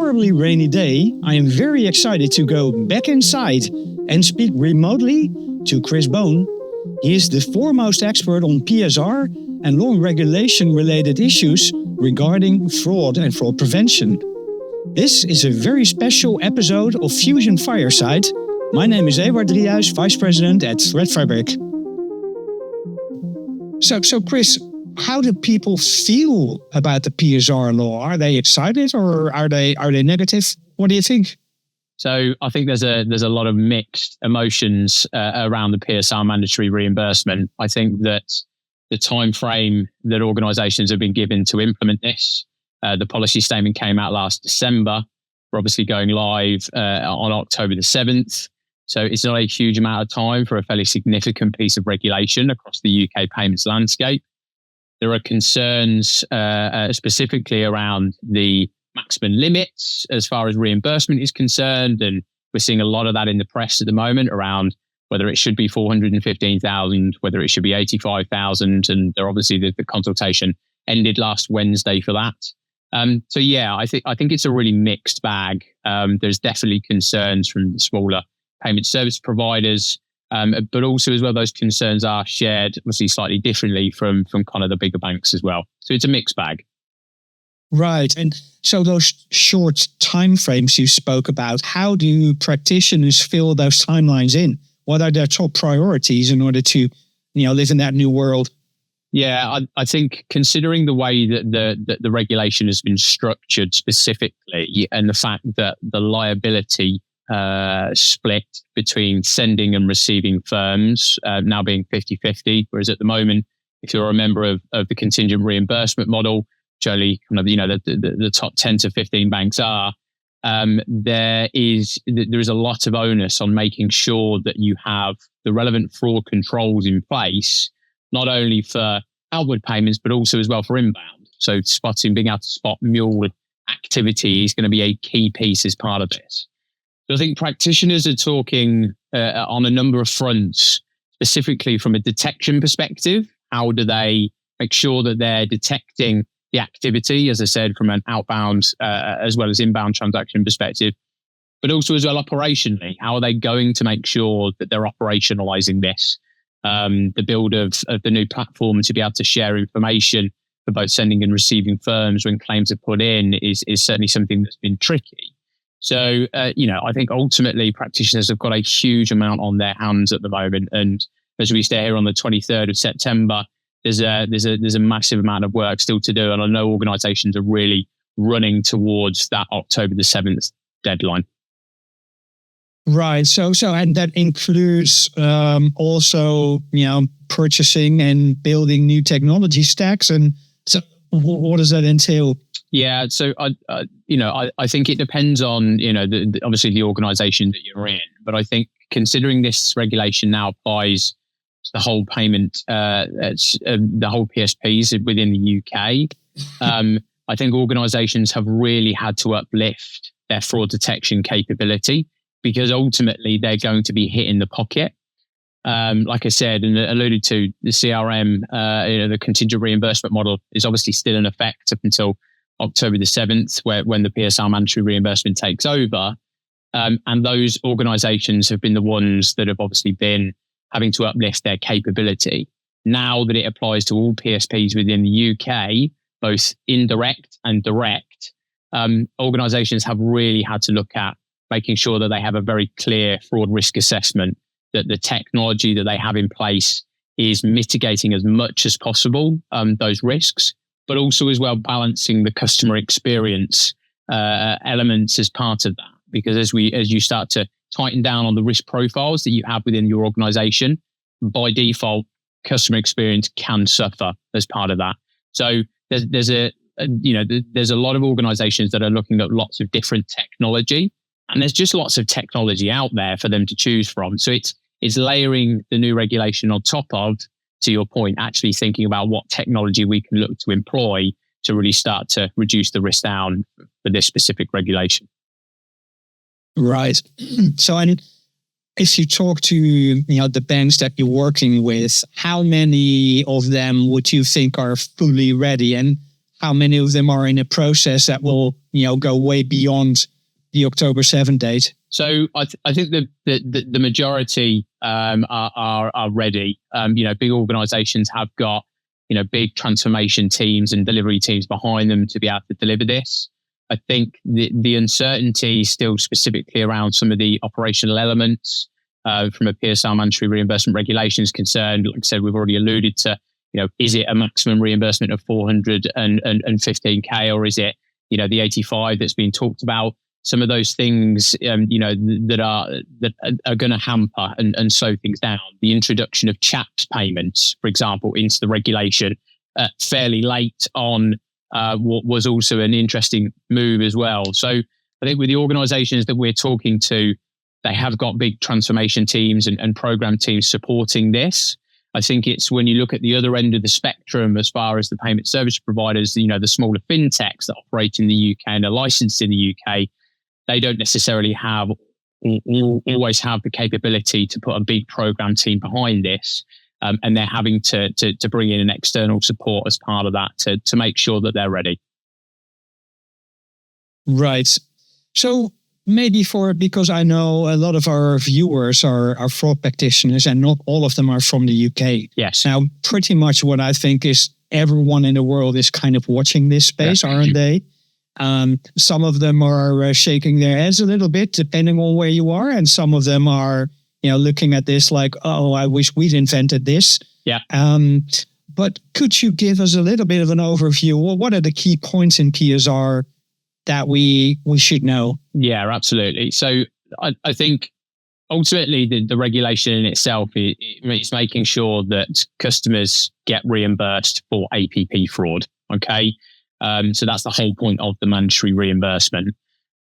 horribly rainy day, I am very excited to go back inside and speak remotely to Chris Bone. He is the foremost expert on PSR and law and regulation-related issues regarding fraud and fraud prevention. This is a very special episode of Fusion Fireside. My name is Eward Driehuis, Vice President at ThreatFabric. So Chris, how do people feel about the PSR law? Are they excited or are they negative? What do you think? So I think there's a lot of mixed emotions around the PSR mandatory reimbursement. I think that the time frame that organisations have been given to implement this, the policy statement came out last December. We're obviously going live on October the 7th. So it's not a huge amount of time for a fairly significant piece of regulation across the UK payments landscape. There are concerns specifically around the maximum limits as far as reimbursement is concerned. And we're seeing a lot of that in the press at the moment around whether it should be 415,000, whether it should be 85,000. And there obviously the consultation ended last Wednesday for that. So yeah, I think it's a really mixed bag. There's definitely concerns from the smaller payment service providers, but also as well, those concerns are shared obviously slightly differently from kind of the bigger banks as well. So it's a mixed bag. Right. And so those short timeframes you spoke about, how do practitioners fill those timelines in? What are their top priorities in order to, live in that new world? Yeah, I think considering the way that the regulation has been structured specifically and the fact that the liability split between sending and receiving firms now being 50-50, whereas at the moment, if you're a member of the contingent reimbursement model, which only kind of, the top 10 to 15 banks are, there is a lot of onus on making sure that you have the relevant fraud controls in place, not only for outward payments, but also as well for inbound. So being able to spot mule activity is going to be a key piece as part of this. So I think practitioners are talking on a number of fronts, specifically from a detection perspective. How do they make sure that they're detecting the activity, as I said, from an outbound as well as inbound transaction perspective, but also as well operationally? How are they going to make sure that they're operationalizing this? The build of the new platform to be able to share information for both sending and receiving firms when claims are put in is certainly something that's been tricky. So, I think ultimately practitioners have got a huge amount on their hands at the moment. And as we stay here on the 23rd of September, there's a massive amount of work still to do. And I know organisations are really running towards that October the 7th deadline. Right. So, and that includes also, purchasing and building new technology stacks. And so what does that entail? Yeah, so I think it depends on obviously the organisation that you're in, but I think considering this regulation now applies to the whole payment, the whole PSPs within the UK, I think organisations have really had to uplift their fraud detection capability because ultimately they're going to be hitting the pocket. Like I said and alluded to, the CRM, the contingent reimbursement model is obviously still in effect up until October the 7th, when the PSR mandatory reimbursement takes over. And those organisations have been the ones that have obviously been having to uplift their capability. Now that it applies to all PSPs within the UK, both indirect and direct, organisations have really had to look at making sure that they have a very clear fraud risk assessment, that the technology that they have in place is mitigating as much as possible those risks, but also as well balancing the customer experience elements as part of that. Because as you start to tighten down on the risk profiles that you have within your organization, by default, customer experience can suffer as part of that. So there's a lot of organizations that are looking at lots of different technology, and there's just lots of technology out there for them to choose from. So it's layering the new regulation on top of, to your point, actually thinking about what technology we can look to employ to really start to reduce the risk down for this specific regulation. Right. So, and if you talk to the banks that you're working with, how many of them would you think are fully ready, and how many of them are in a process that will, go way beyond the October 7th date? So I think the majority are ready. Big organisations have got big transformation teams and delivery teams behind them to be able to deliver this. I think the uncertainty still specifically around some of the operational elements from a PSR mandatory reimbursement regulation is concerned. Like I said, we've already alluded to, is it a maximum reimbursement of 415K or is it, the 85 that's been talked about? Some of those things, that are going to hamper and slow things down. The introduction of CHAPS payments, for example, into the regulation fairly late on what was also an interesting move as well. So I think with the organisations that we're talking to, they have got big transformation teams and program teams supporting this. I think it's when you look at the other end of the spectrum as far as the payment service providers, the smaller fintechs that operate in the UK and are licensed in the UK, they don't necessarily always have the capability to put a big program team behind this. And they're having to bring in an external support as part of that to make sure that they're ready. Right. So maybe because I know a lot of our viewers are fraud practitioners and not all of them are from the UK. Yes. Now, pretty much what I think is everyone in the world is kind of watching this space, aren't they? Some of them are shaking their heads a little bit, depending on where you are. And some of them are, looking at this like, oh, I wish we'd invented this. Yeah. But could you give us a little bit of an overview? Well, what are the key points in PSR that we should know? Yeah, absolutely. So I think ultimately the regulation in itself is making sure that customers get reimbursed for APP fraud. Okay. So that's the whole point of the mandatory reimbursement.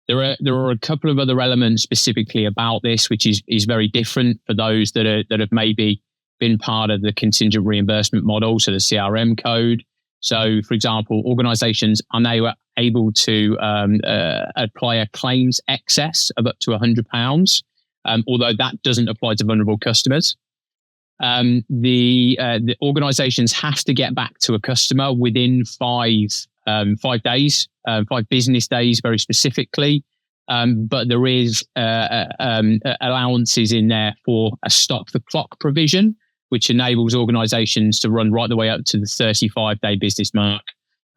There are a couple of other elements specifically about this, which is very different for those that have maybe been part of the contingent reimbursement model, so the CRM code. So, for example, organisations are now able to apply a claims excess of up to £100, although that doesn't apply to vulnerable customers. The organisations have to get back to a customer within 5 days, 5 business days, very specifically. But there is allowances in there for a stop the clock provision, which enables organisations to run right the way up to the 35-day business mark.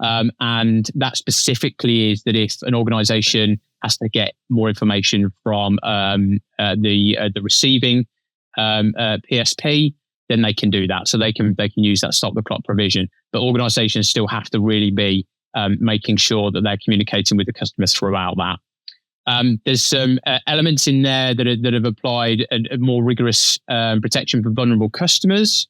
And that specifically is that if an organisation has to get more information from the receiving PSP, then they can do that. So they can use that stop the clock provision. But organisations still have to really be making sure that they're communicating with the customers throughout that. There's some elements in there that have applied a more rigorous protection for vulnerable customers.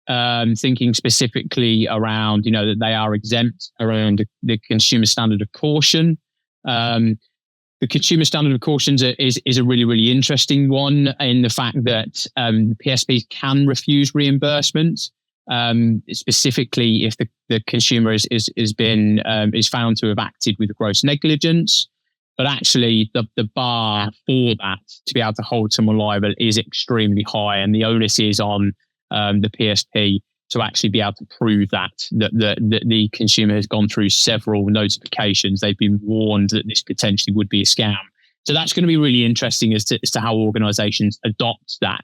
Thinking specifically around, that they are exempt around the consumer standard of caution. The consumer standard of cautions is a really, really interesting one in the fact that PSPs can refuse reimbursement, specifically if the consumer is found to have acted with gross negligence. But actually, the bar for that to be able to hold someone liable is extremely high, and the onus is on the PSP to actually be able to prove that the consumer has gone through several notifications. They've been warned that this potentially would be a scam. So that's going to be really interesting as to how organisations adopt that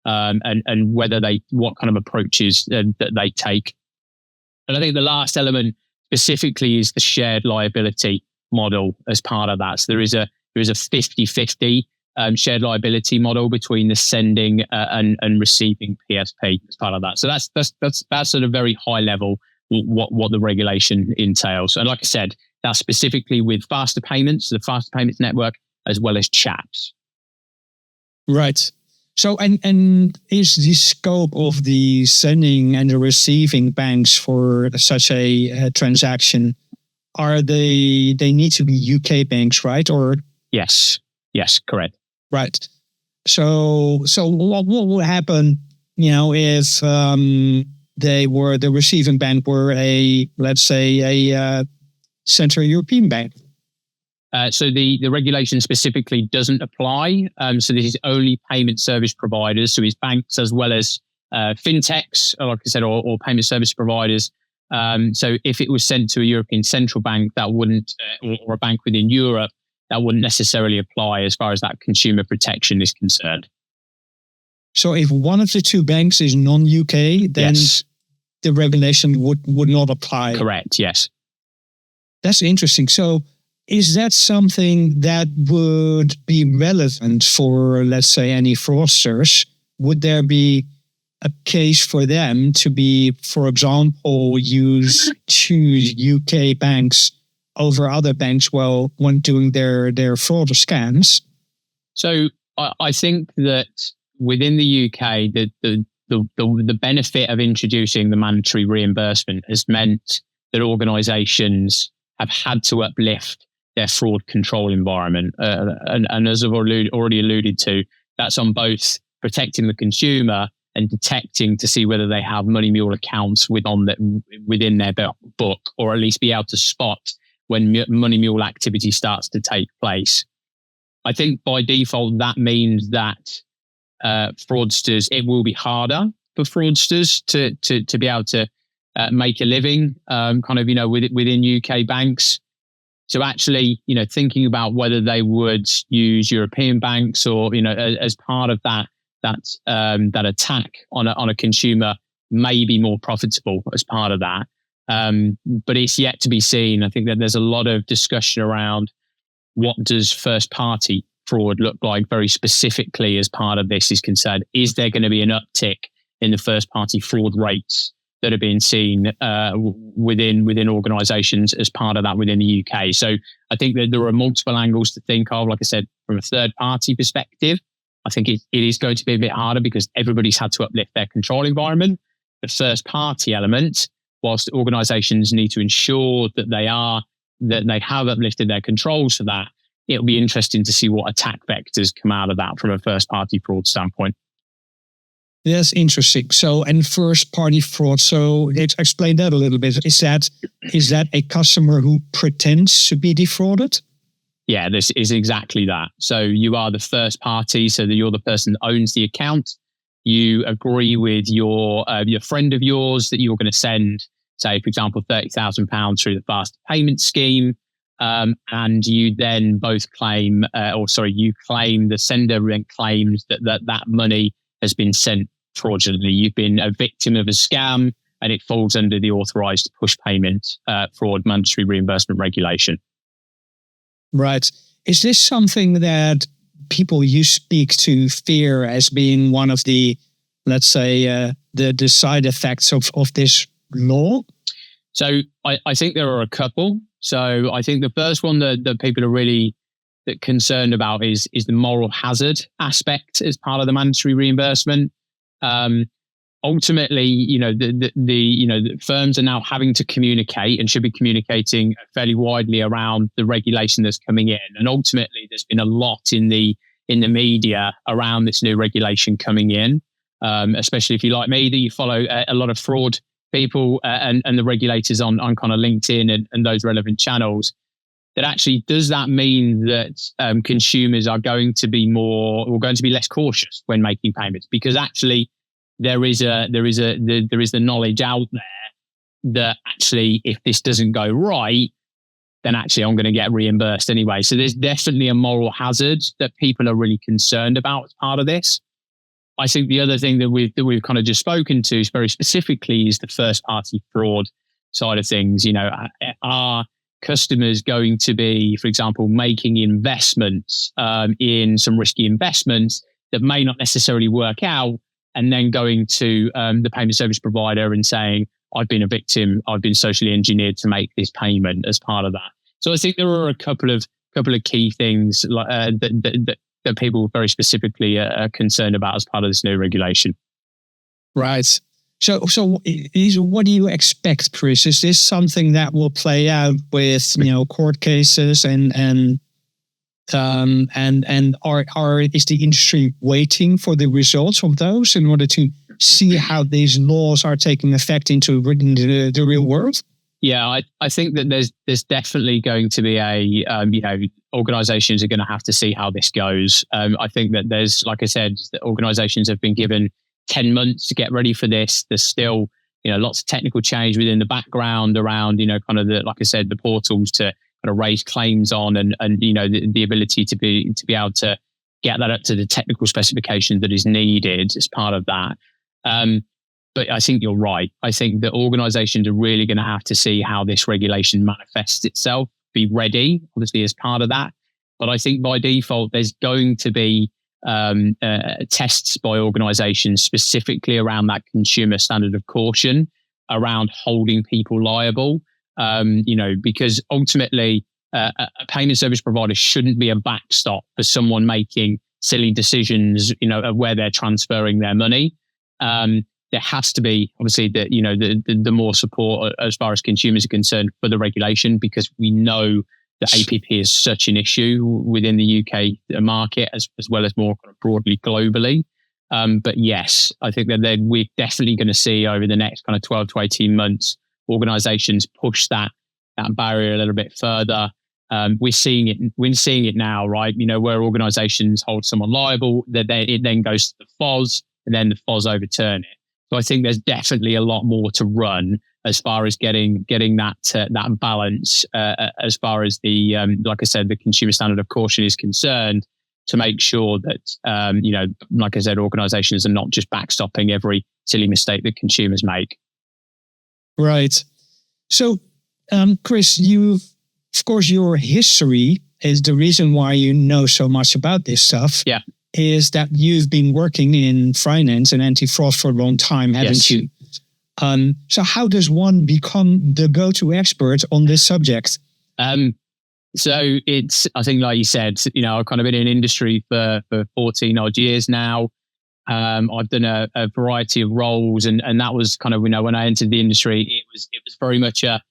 and what kind of approaches that they take. And I think the last element specifically is the shared liability model as part of that. So there is a 50-50 shared liability model between the sending and receiving PSP as part of that. So that's at a very high level what the regulation entails. And like I said, that's specifically with faster payments, the faster payments network, as well as CHAPS. Right. So and is the scope of the sending and the receiving banks for such a transaction, are they need to be UK banks, right? Or yes, correct. Right. So what will happen, if the receiving bank were let's say a Central European bank? So the regulation specifically doesn't apply. So this is only payment service providers. So it's banks as well as fintechs, like I said, or payment service providers So if it was sent to a European central bank, that wouldn't, or a bank within Europe, that wouldn't necessarily apply as far as that consumer protection is concerned. So if one of the two banks is non-UK, then Yes. the regulation would not apply. Correct, yes. That's interesting. So is that something that would be relevant for, let's say, any fraudsters? Would there be a case for them to be, for example, choose UK banks over other banks when doing their fraud or scams? So I think that within the UK, the benefit of introducing the mandatory reimbursement has meant that organisations have had to uplift their fraud control environment. And as I've already alluded to, that's on both protecting the consumer and detecting to see whether they have money mule accounts within their book, or at least be able to spot when money mule activity starts to take place. I think by default, that means that fraudsters, it will be harder for fraudsters to be able to make a living within UK banks. So actually, thinking about whether they would use European banks or, as part of that attack on a consumer may be more profitable as part of that. But it's yet to be seen. I think that there's a lot of discussion around what does first party fraud look like very specifically as part of this is concerned. Is there going to be an uptick in the first party fraud rates that are being seen within organisations as part of that within the UK? So I think that there are multiple angles to think of. Like I said, from a third party perspective, I think it is going to be a bit harder because everybody's had to uplift their control environment. The first party element, whilst organisations need to ensure that they have uplifted their controls for that, it'll be interesting to see what attack vectors come out of that from a first party fraud standpoint. That's interesting. So, and first party fraud. So explain that a little bit. Is that a customer who pretends to be defrauded? Yeah, this is exactly that. So you are the first party, so that you're the person that owns the account. You agree with your friend of yours that you're going to send, say, for example, £30,000 through the fast payment scheme. And you then both claim, you claim, the sender then claims that money has been sent fraudulently. You've been a victim of a scam, and it falls under the authorised push payment fraud mandatory reimbursement regulation. Right. Is this something that people you speak to fear as being one of the, let's say, the side effects of this law? So I think there are a couple. So I think the first one that people are really concerned about is the moral hazard aspect as part of the mandatory reimbursement. Ultimately, the firms are now having to communicate and should be communicating fairly widely around the regulation that's coming in. And ultimately, there's been a lot in the media around this new regulation coming in, especially if you like me, that you follow a lot of fraud people and the regulators on kind of LinkedIn and those relevant channels. That actually, does that mean that consumers are going to be less cautious when making payments? Because actually, there is the knowledge out there that actually, if this doesn't go right, then actually I'm going to get reimbursed anyway. So there's definitely a moral hazard that people are really concerned about as part of this. I think the other thing that we've kind of just spoken to very specifically is the first party fraud side of things. Are customers going to be, for example, making investments in some risky investments that may not necessarily work out, and then going to the payment service provider and saying, I've been a victim, I've been socially engineered to make this payment as part of that. So I think there are a couple of key things that people very specifically are concerned about as part of this new regulation. Right. So what do you expect, Chris? Is this something that will play out with court cases and is the industry waiting for the results of those in order to see how these laws are taking effect into the real world? Yeah, I think that there's definitely going to be organisations are going to have to see how this goes. I think that there's, like I said, that organisations have been given 10 months to get ready for this. There's still lots of technical change within the background around, kind of like I said, the portals to kind of raise claims on, and the ability to be able to get that up to the technical specification that is needed as part of that. But I think you're right. I think that organizations are really going to have to see how this regulation manifests itself, be ready, obviously, as part of that. But I think by default, there's going to be tests by organizations specifically around that consumer standard of caution, around holding people liable, because ultimately a payment service provider shouldn't be a backstop for someone making silly decisions, of where they're transferring their money. There has to be, obviously, the more support as far as consumers are concerned for the regulation, because we know that APP is such an issue within the UK market as well as more kind of broadly globally. But yes, I think that we're definitely going to see over the next kind of 12 to 18 months, organizations push that barrier a little bit further. We're seeing it now, right? Where organizations hold someone liable, that it then goes to the FOS, and then the FOS overturn it. So I think there's definitely a lot more to run as far as getting that balance, as far as the like I said, the consumer standard of caution is concerned, to make sure that like I said, organisations are not just backstopping every silly mistake that consumers make. Right. So, Chris, of course, your history is the reason why you know so much about this stuff. Yeah. Is that you've been working in finance and anti-fraud for a long time, haven't you? So how does one become the go-to expert on this subject? So it's, I think, like you said, I've kind of been in industry for 14 odd years now. I've done a variety of roles, and that was kind of, when I entered the industry, it was very much a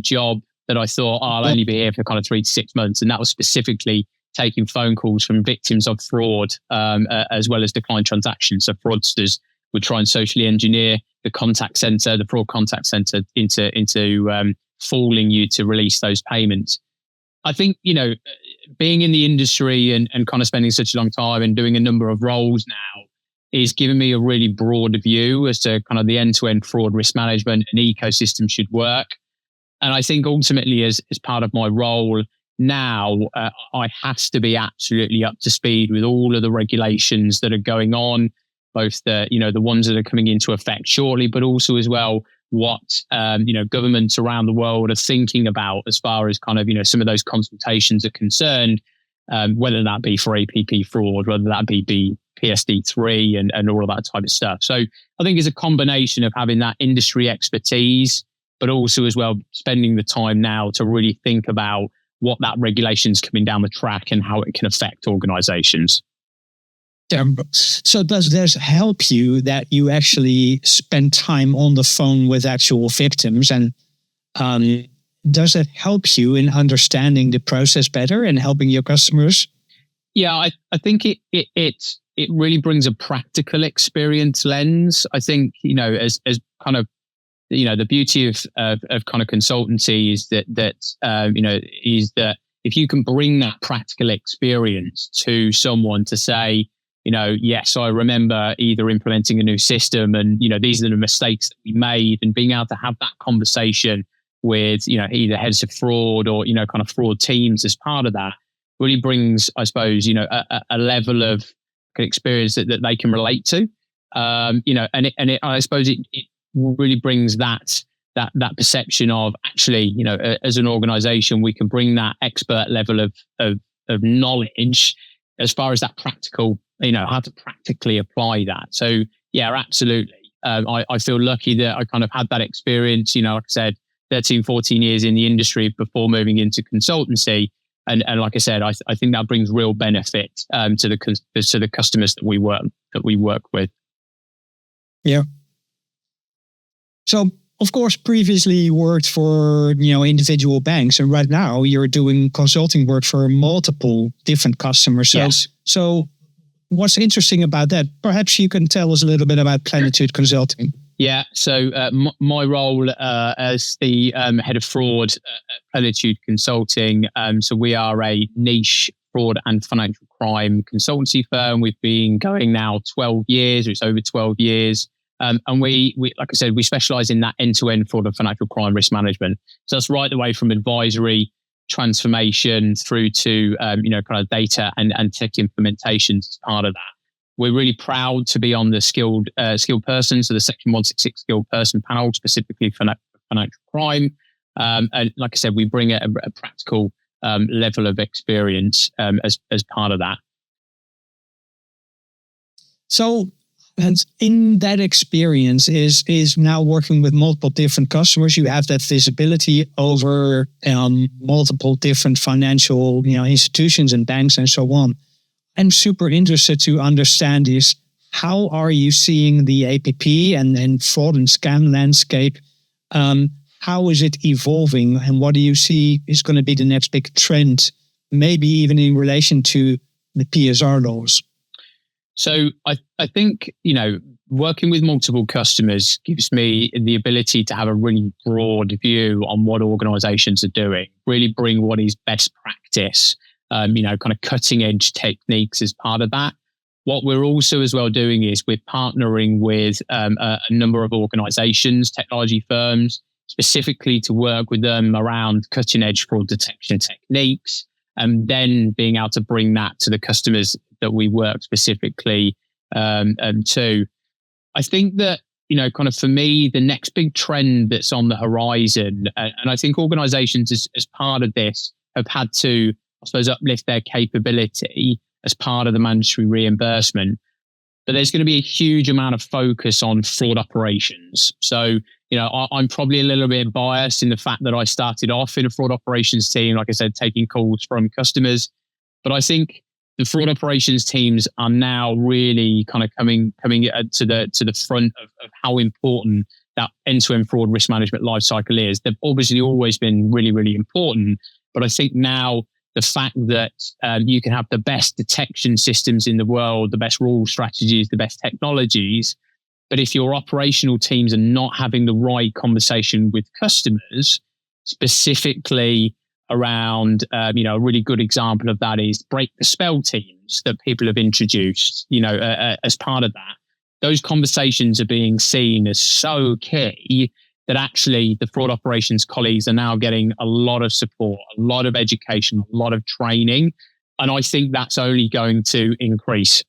job that I thought, I'll only be here for kind of 3 to 6 months. And that was specifically taking phone calls from victims of fraud, as well as declined transactions. So fraudsters would try and socially engineer the fraud contact center into fooling you to release those payments. I think, being in the industry and kind of spending such a long time and doing a number of roles now is giving me a really broad view as to kind of the end-to-end fraud risk management and ecosystem should work. And I think ultimately, as part of my role now, I have to be absolutely up to speed with all of the regulations that are going on, both the ones that are coming into effect shortly, but also as well what governments around the world are thinking about as far as kind of some of those consultations are concerned, whether that be for APP fraud, whether that be PSD3 and all of that type of stuff. So I think it's a combination of having that industry expertise, but also as well spending the time now to really think about what that regulation's coming down the track and how it can affect organizations. So does this help you that you actually spend time on the phone with actual victims? And does it help you in understanding the process better and helping your customers? Yeah, I think it really brings a practical experience lens. I think, as kind of, the beauty of kind of consultancy is that if you can bring that practical experience to someone to say, yes, I remember either implementing a new system and, these are the mistakes that we made, and being able to have that conversation with, either heads of fraud or, kind of fraud teams as part of that, really brings, I suppose, a level of experience that they can relate to. I suppose it really brings that perception of actually, as an organization, we can bring that expert level of knowledge as far as that practical, how to practically apply that. So yeah, absolutely. I feel lucky that I kind of had that experience, like I said, 13, 14 years in the industry before moving into consultancy. And like I said, I think that brings real benefit to the customers that we work with. Yeah. So, of course, previously you worked for, individual banks, and right now you're doing consulting work for multiple different customers. Yes. So what's interesting about that? Perhaps you can tell us a little bit about Plenitude Consulting. Yeah. So my role as the head of fraud at Plenitude Consulting. So we are a niche fraud and financial crime consultancy firm. We've been going now 12 years. It's over 12 years. And we, like I said, we specialize in that end-to-end fraud and financial crime risk management. So that's right the way from advisory, transformation through to, kind of data and tech implementations as part of that. We're really proud to be on the skilled person, so the Section 166 skilled person panel, specifically for financial crime. And like I said, we bring a practical level of experience as part of that. So, and in that experience is now working with multiple different customers. You have that visibility over multiple different financial institutions and banks and so on. I'm super interested to understand is how are you seeing the APP and fraud and scam landscape? How is it evolving, and what do you see is going to be the next big trend, maybe even in relation to the PSR laws? So I think, working with multiple customers gives me the ability to have a really broad view on what organizations are doing, really bring what is best practice, kind of cutting edge techniques as part of that. What we're also as well doing is we're partnering with a number of organizations, technology firms, specifically to work with them around cutting edge fraud detection techniques, and then being able to bring that to the customers that we work specifically to. I think that, kind of for me, the next big trend that's on the horizon, and I think organizations as part of this have had to, I suppose, uplift their capability as part of the mandatory reimbursement. But there's going to be a huge amount of focus on fraud operations. So, I'm probably a little bit biased in the fact that I started off in a fraud operations team, like I said, taking calls from customers. But I think the fraud operations teams are now really kind of coming to the front of how important that end-to-end fraud risk management lifecycle is. They've obviously always been really, really important, but I think now the fact that you can have the best detection systems in the world, the best rule strategies, the best technologies, but if your operational teams are not having the right conversation with customers, specifically around, a really good example of that is break the spell teams that people have introduced, as part of that. Those conversations are being seen as so key that actually the fraud operations colleagues are now getting a lot of support, a lot of education, a lot of training. And I think that's only going to increase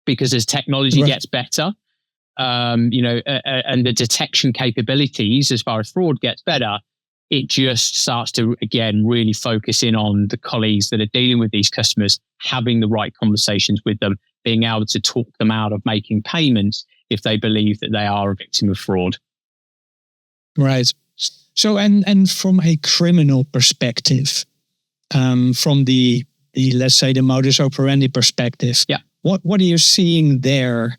because as technology gets better, and the detection capabilities as far as fraud gets better, it just starts to, again, really focus in on the colleagues that are dealing with these customers, having the right conversations with them, being able to talk them out of making payments if they believe that they are a victim of fraud. Right. So, and from a criminal perspective, from the let's say the modus operandi perspective, what are you seeing there?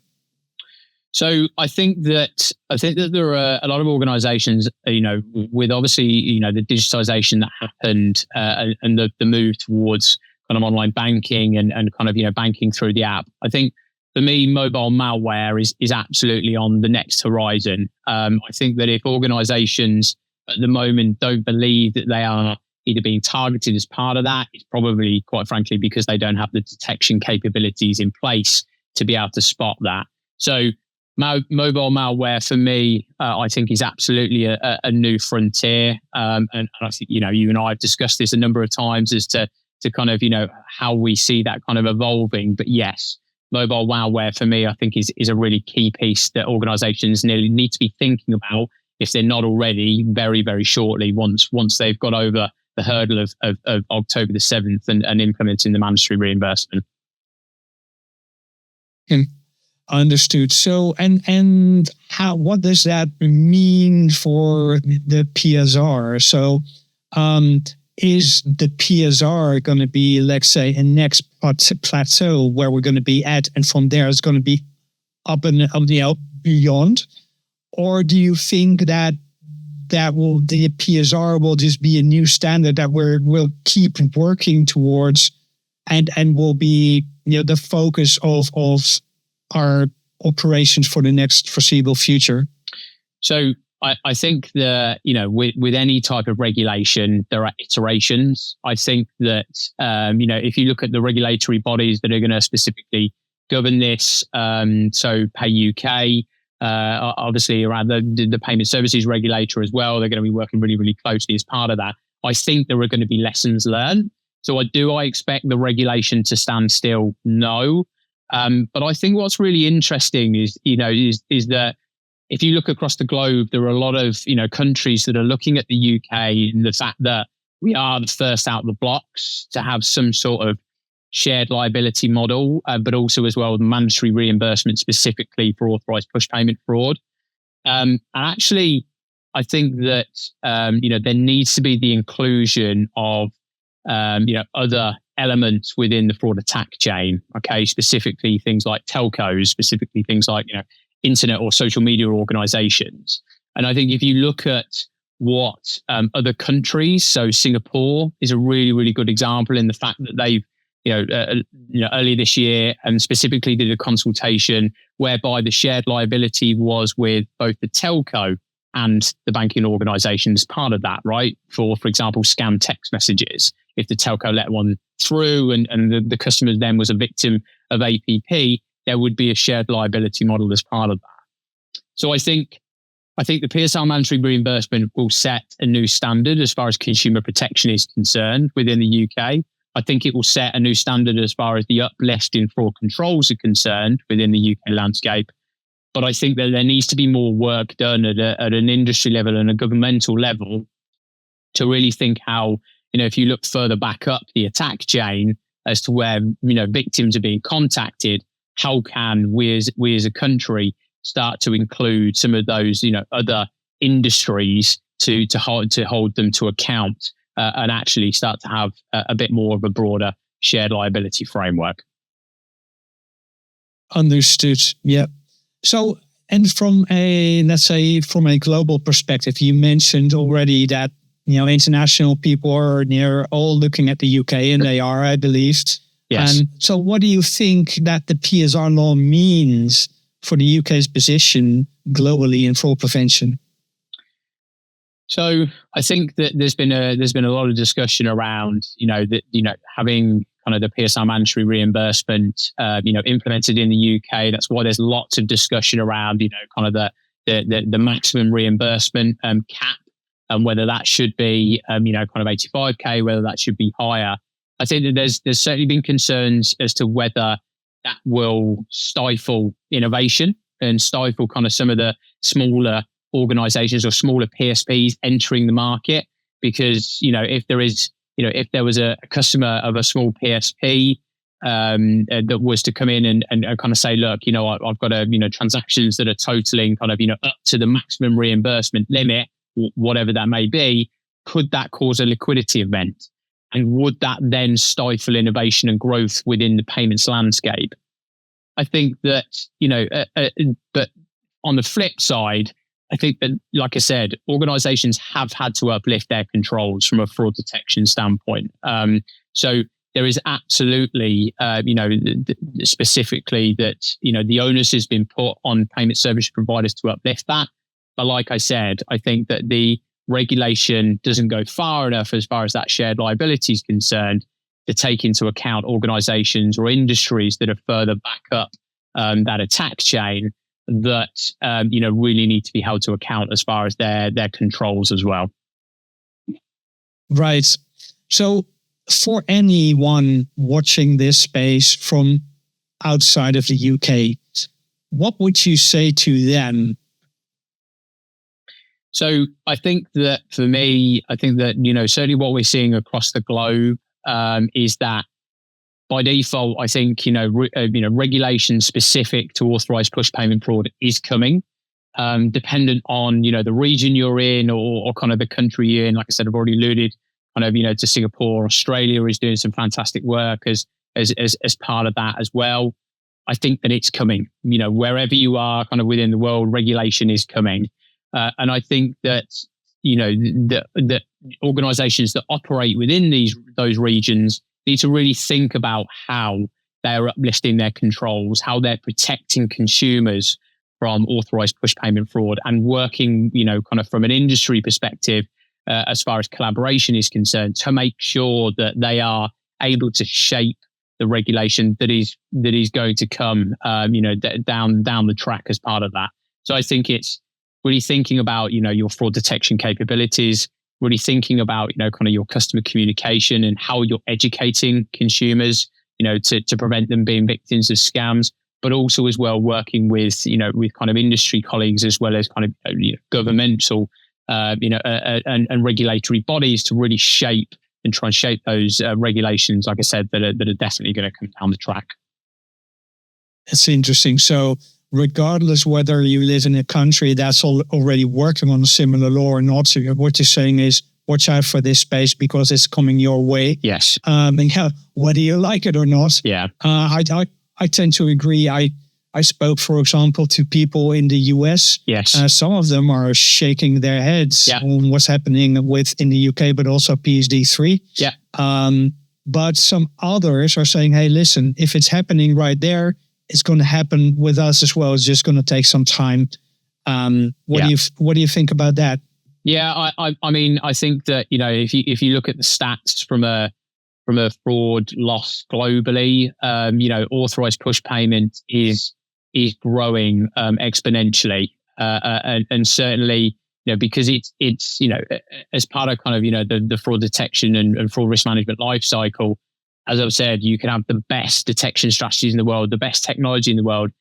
So I think that there are a lot of organizations, with obviously, the digitization that happened and the move towards kind of online banking and kind of, banking through the app. I think for me, mobile malware is absolutely on the next horizon. I think that if organizations at the moment don't believe that they are either being targeted as part of that, it's probably, quite frankly, because they don't have the detection capabilities in place to be able to spot that. So mobile malware for me, I think is absolutely a new frontier. And I think, you and I have discussed this a number of times as to kind of, how we see that kind of evolving. But yes, mobile malware for me, I think is a really key piece that organizations need to be thinking about if they're not already very, very shortly once they've got over the hurdle of October the 7th and implementing the mandatory reimbursement. Understood. So, and what does that mean for the PSR? So, is the PSR going to be, let's say, a next plateau where we're going to be at, and from there it's going to be up and beyond? Or do you think that the PSR will just be a new standard that we'll keep working towards, and will be the focus of our operations for the next foreseeable future? So I think that, with any type of regulation, there are iterations. I think that, if you look at the regulatory bodies that are going to specifically govern this, so Pay UK, obviously around the Payment Services Regulator as well. They're going to be working really, really closely as part of that. I think there are going to be lessons learned. So I expect the regulation to stand still? No. But I think what's really interesting is that if you look across the globe, there are a lot of, countries that are looking at the UK and the fact that we are the first out of the blocks to have some sort of shared liability model, but also as well mandatory reimbursement specifically for authorized push payment fraud. And actually, I think that, there needs to be the inclusion of, other elements within the fraud attack chain. Okay. Specifically things like telcos, specifically things like, internet or social media organizations. And I think if you look at what other countries, so Singapore is a really, really good example in the fact that they've, earlier this year and specifically did a consultation whereby the shared liability was with both the telco and the banking organization as part of that, right? For example, scam text messages. If the telco let one through and the customer then was a victim of APP, there would be a shared liability model as part of that. So I think the PSR mandatory reimbursement will set a new standard as far as consumer protection is concerned within the UK. I think it will set a new standard as far as the uplift in fraud controls are concerned within the UK landscape. But I think that there needs to be more work done at an industry level and a governmental level to really think how, if you look further back up the attack chain as to where, victims are being contacted, how can we as a country start to include some of those, other industries to hold them to account and actually start to have a bit more of a broader shared liability framework. Understood. Yeah. So, and from a global perspective, you mentioned already that, international people are all looking at the UK, and they are, I believe. Yes. And so what do you think that the PSR law means for the UK's position globally in fraud prevention? So I think that there's been a lot of discussion around, having kind of the PSR mandatory reimbursement, implemented in the UK. That's why there's lots of discussion around, kind of the maximum reimbursement cap and whether that should be, kind of 85k, whether that should be higher. I think that there's certainly been concerns as to whether that will stifle innovation and stifle kind of some of the smaller organizations or smaller PSPs entering the market. Because, if there was a customer of a small PSP that was to come in and kind of say, look, I've got transactions that are totaling kind of, up to the maximum reimbursement limit, whatever that may be, could that cause a liquidity event? And would that then stifle innovation and growth within the payments landscape? I think that, but on the flip side, I think that, like I said, organizations have had to uplift their controls from a fraud detection standpoint. So there is absolutely, specifically that, the onus has been put on payment service providers to uplift that. But like I said, I think that the regulation doesn't go far enough as far as that shared liability is concerned to take into account organizations or industries that are further back up that attack chain that, really need to be held to account as far as their controls as well. Right. So for anyone watching this space from outside of the UK, what would you say to them? So I think that for me, certainly what we're seeing across the globe is that by default, I think, regulation specific to authorized push payment fraud is coming, dependent on, the region you're in or kind of the country you're in. Like I said, I've already alluded kind of, to Singapore. Australia is doing some fantastic work as part of that as well. I think that it's coming, wherever you are kind of within the world, regulation is coming. And I think that, the organizations that operate within those regions need to really think about how they're uplifting their controls, how they're protecting consumers from authorized push payment fraud, and working, kind of from an industry perspective, as far as collaboration is concerned, to make sure that they are able to shape the regulation that is going to come, down the track as part of that. So I think it's really thinking about, your fraud detection capabilities, really thinking about, kind of your customer communication and how you're educating consumers, to prevent them being victims of scams, but also as well working with, with kind of industry colleagues as well as kind of governmental, and regulatory bodies to really shape and try and shape those regulations, like I said, that are definitely going to come down the track. It's interesting. So regardless whether you live in a country that's already working on a similar law or not, so what you're saying is watch out for this space because it's coming your way. Yes. And whether you like it or not. Yeah. I tend to agree. I spoke, for example, to people in the US. Yes. Some of them are shaking their heads on what's happening in the UK, but also PSD3. Yeah. But some others are saying, hey, listen, if it's happening right there, it's going to happen with us as well. It's just going to take some time. What do you think about that? Yeah, I mean, I think that, if you look at the stats from a fraud loss globally, authorized push payment is growing exponentially, and certainly, because it's as part of kind of the fraud detection and fraud risk management life cycle. As I've said, you can have the best detection strategies in the world, the best technology in the world,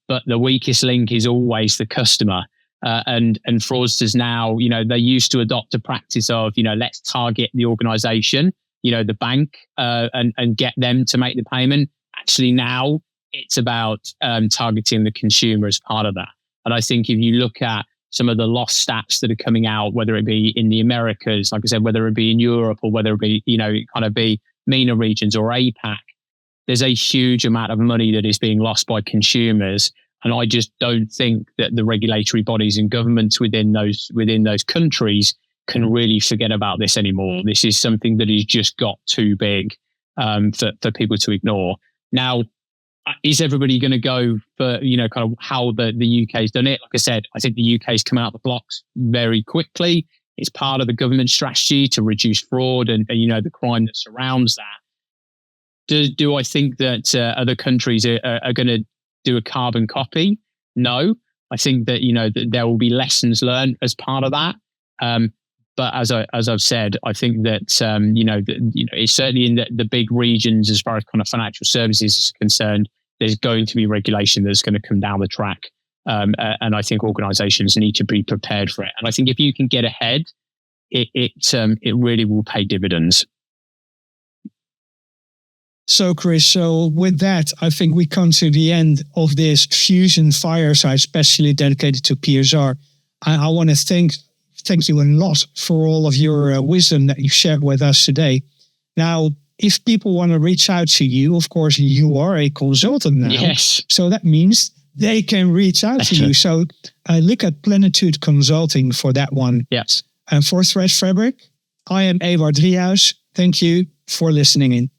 but the weakest link is always the customer. And fraudsters now, they used to adopt a practice of, let's target the organization, the bank, and get them to make the payment. Actually, now it's about targeting the consumer as part of that. And I think if you look at some of the loss stats that are coming out, whether it be in the Americas, like I said, whether it be in Europe or whether it be, kind of be MENA regions or APAC, there's a huge amount of money that is being lost by consumers. And I just don't think that the regulatory bodies and governments within those countries can really forget about this anymore. This is something that has just got too big for people to ignore. Now, is everybody going to go for, kind of how the UK's done it? Like I said, I think the UK's come out the blocks very quickly. It's part of the government strategy to reduce fraud and the crime that surrounds that. Do I think that other countries are going to do a carbon copy? No. I think that, that there will be lessons learned as part of that. But as I've said, I think that, it's certainly in the big regions as far as kind of financial services is concerned, there's going to be regulation that's going to come down the track. And I think organizations need to be prepared for it. And I think if you can get ahead, it really will pay dividends. So, Chris, with that, I think we come to the end of this Fusion Fireside, specially dedicated to PSR. I want to thank you a lot for all of your wisdom that you shared with us today. Now, if people want to reach out to you, of course, you are a consultant now. Yes. So that means they can reach out to you. So look at Plenitude Consulting for that one. Yes. And for Threat Fabric, I am Eward Driehuis. Thank you for listening in.